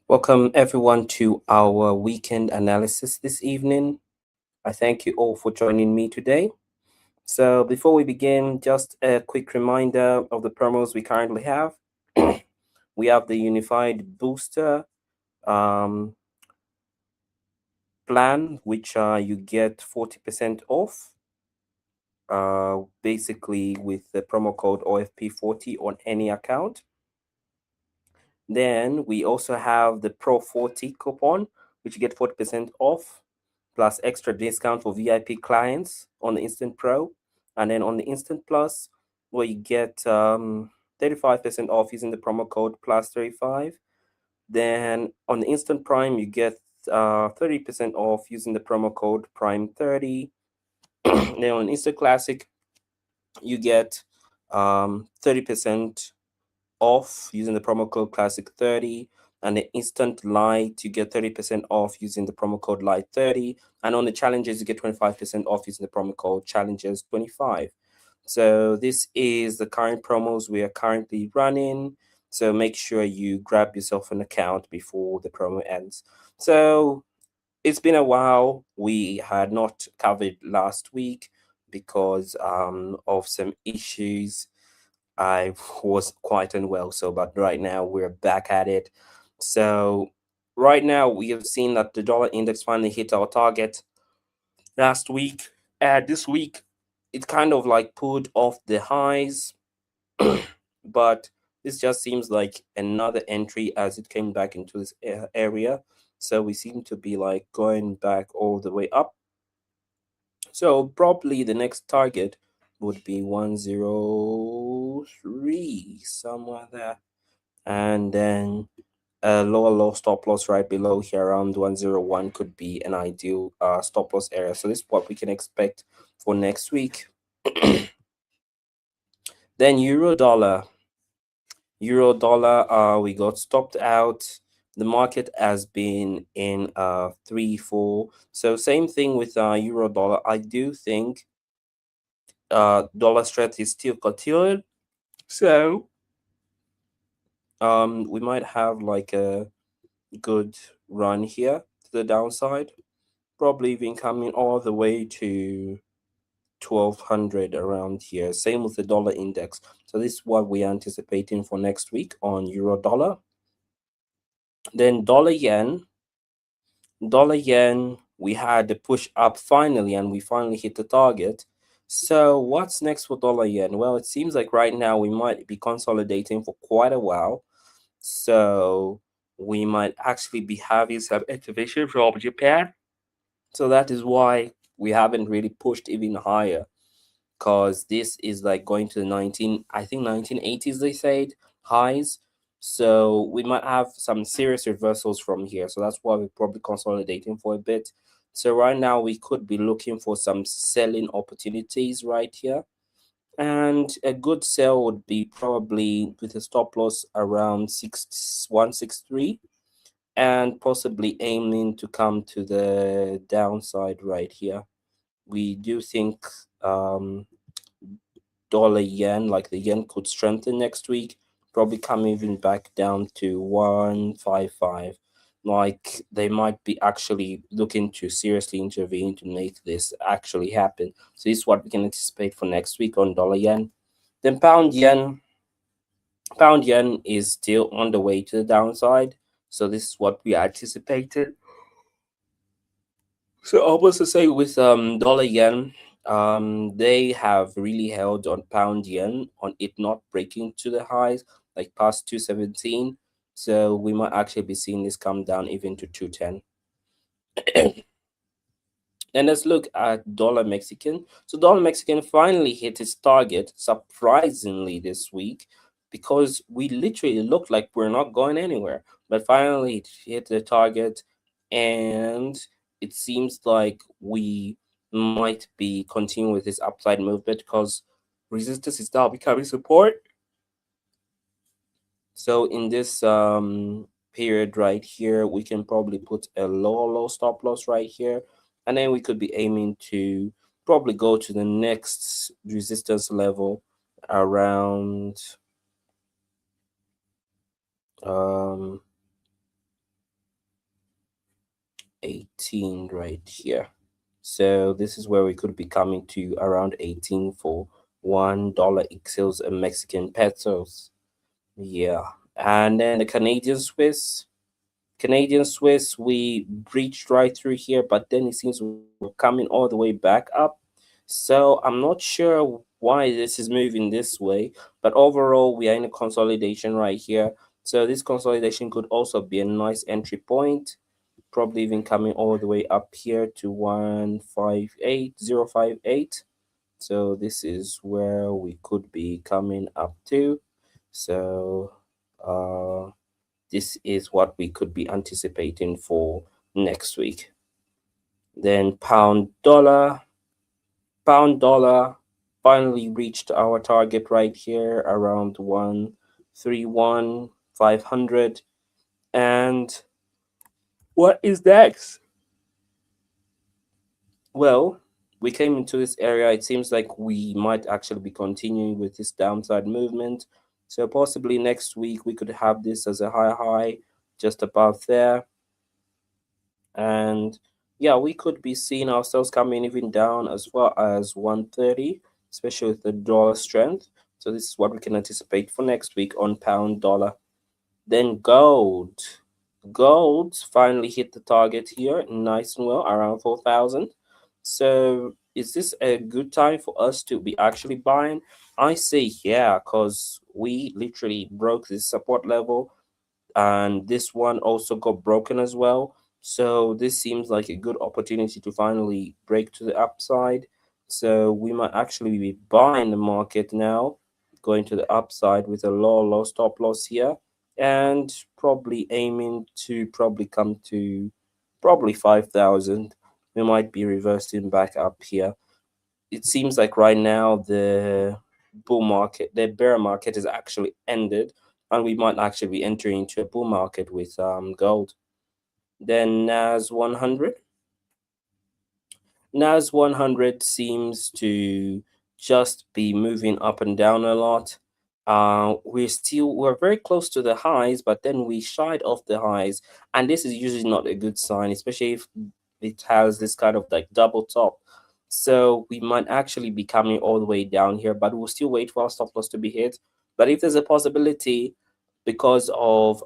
Welcome everyone to our weekend analysis this evening. I thank you all for joining me today. So before we begin, just a quick reminder of the promos we currently have. We have the Unified Booster um, plan, which you get 40% off, basically with the promo code OFP40 on any account. Then we also have the Pro 40 coupon, which you get 40% off, plus extra discount for VIP clients on the Instant Pro. And then on the Instant Plus, where you get 35% off using the promo code +35. Then on the Instant Prime, you get 30% off using the promo code Prime30. Then on Instant Classic, you get 30% off using the promo code Classic30. And the Instant Light, you get 30% off using the promo code Light30. And on the Challenges, you get 25% off using the promo code Challenges25. So this is the current promos we are currently running. So make sure you grab yourself an account before the promo ends. So it's been a while. We had not covered last week because of some issues. I was quite unwell, but right now we're back at it. So right now we have seen that the dollar index finally hit our target last week. This week it kind of like pulled off the highs, but this just seems like another entry as it came back into this area. So we seem to be like going back all the way up. So probably the next target would be 103, somewhere there. And then a lower low stop loss right below here around 101 could be an ideal stop loss area. So this is what we can expect for next week. Then euro dollar, we got stopped out. The market has been in 3-4. So same thing with euro dollar. I do think dollar strength is still continued. So we might have like a good run here to the downside, probably even coming all the way to 1200 around here. Same with the dollar index. So this is what we're anticipating for next week on euro dollar. Then dollar yen, we had the push up finally, and we finally hit the target. So what's next for dollar yen? Well, it seems like right now we might be consolidating for quite a while. So we might actually be having some activation from Japan. So that is why we haven't really pushed even higher, because this is like going to the 1980s, they said, highs. So we might have some serious reversals from here. So that's why we're probably consolidating for a bit. So right now we could be looking for some selling opportunities right here. And a good sell would be probably with a stop loss around 163, and possibly aiming to come to the downside right here. We do think dollar yen, like the yen, could strengthen next week, probably come even back down to 155. Like they might be actually looking to seriously intervene to make this actually happen. So this is what we can anticipate for next week on dollar yen. Then pound yen is still on the way to the downside. So this is what we anticipated. So almost to say with dollar yen, they have really held on pound yen on it not breaking to the highs like past 217. So we might actually be seeing this come down even to 210. And let's look at dollar Mexican. So dollar Mexican finally hit its target surprisingly this week, because we literally looked like we're not going anywhere. But finally it hit the target, and it seems like we might be continuing with this upside movement because resistance is now becoming support. So in this period right here, we can probably put a low stop loss right here, and then we could be aiming to probably go to the next resistance level around 18 right here. So this is where we could be coming to around 18 for $1 equals a Mexican pesos. Yeah. And then the Canadian Swiss, we breached right through here, but then it seems we're coming all the way back up. So I'm not sure why this is moving this way, but overall we are in a consolidation right here. So this consolidation could also be a nice entry point, probably even coming all the way up here to 158058. So this is where we could be coming up to. So this is what we could be anticipating for next week. Then pound dollar finally reached our target right here around 131,500. And what is next? Well, we came into this area. It seems like we might actually be continuing with this downside movement. So possibly next week we could have this as a high just above there. And yeah, we could be seeing ourselves coming even down as far as 130, especially with the dollar strength. So this is what we can anticipate for next week on pound dollar. Then gold finally hit the target here nice and well around 4,000. So is this a good time for us to be actually buying? I say yeah, because we literally broke this support level, and this one also got broken as well. So this seems like a good opportunity to finally break to the upside. So we might actually be buying the market now, going to the upside with a low stop loss here, and probably aiming to probably come to probably 5,000. We might be reversing back up here. It seems like right now the the bear market is actually ended, and we might actually be entering into a bull market with gold. Then Nas 100 seems to just be moving up and down a lot. We're very close to the highs, but then we shied off the highs, and this is usually not a good sign, especially if it has this kind of like double top. So we might actually be coming all the way down here, but we'll still wait for our stop loss to be hit. But if there's a possibility, because of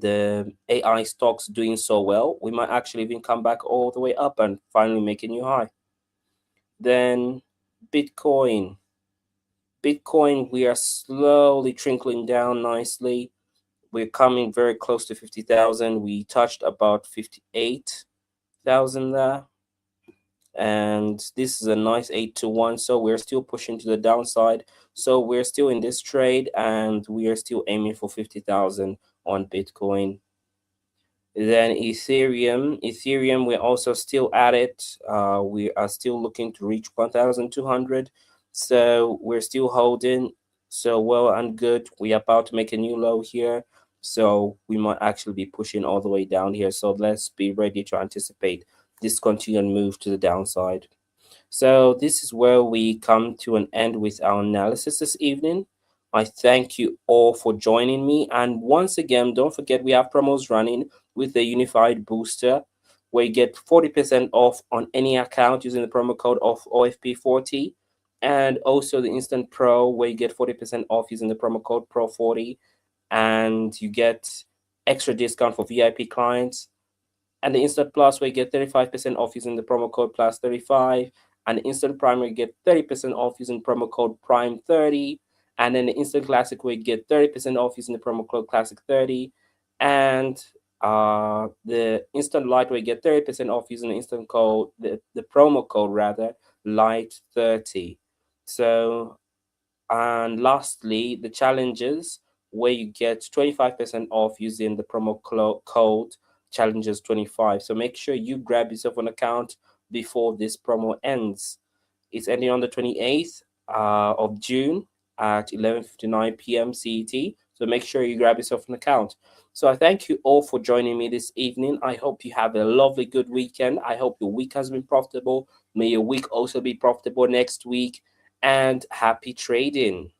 the AI stocks doing so well, we might actually even come back all the way up and finally make a new high. Then Bitcoin. Bitcoin, we are slowly trickling down nicely. We're coming very close to 50,000. We touched about 58,000 there. And this is a nice 8-to-1, so we're still pushing to the downside. So we're still in this trade, and we are still aiming for 50,000 on Bitcoin. Then Ethereum, we're also still at it. We are still looking to reach 1,200. So we're still holding. So well and good. We're about to make a new low here. So we might actually be pushing all the way down here. So let's be ready to anticipate this continued move to the downside. So this is where we come to an end with our analysis this evening. I thank you all for joining me. And once again, don't forget we have promos running with the Unified Booster, where you get 40% off on any account using the promo code of OFP40. And also the Instant Pro, where you get 40% off using the promo code PRO40. And you get extra discount for VIP clients. And the Instant Plus, where you get 35% off using the promo code Plus35. And the Instant Prime, where you get 30% off using promo code Prime30. And then the Instant Classic, where you get 30% off using the promo code Classic30. And the Instant Light, where you get 30% off using the instant code, the promo code rather, Light30. So, and lastly, the challenges, where you get 25% off using the promo code Challenges25. So make sure you grab yourself an account before this promo ends. It's ending on the 28th of June at 11:59 PM CET. So make sure you grab yourself an account. So I thank you all for joining me this evening. I hope you have a lovely, good weekend. I hope your week has been profitable. May your week also be profitable next week. And happy trading.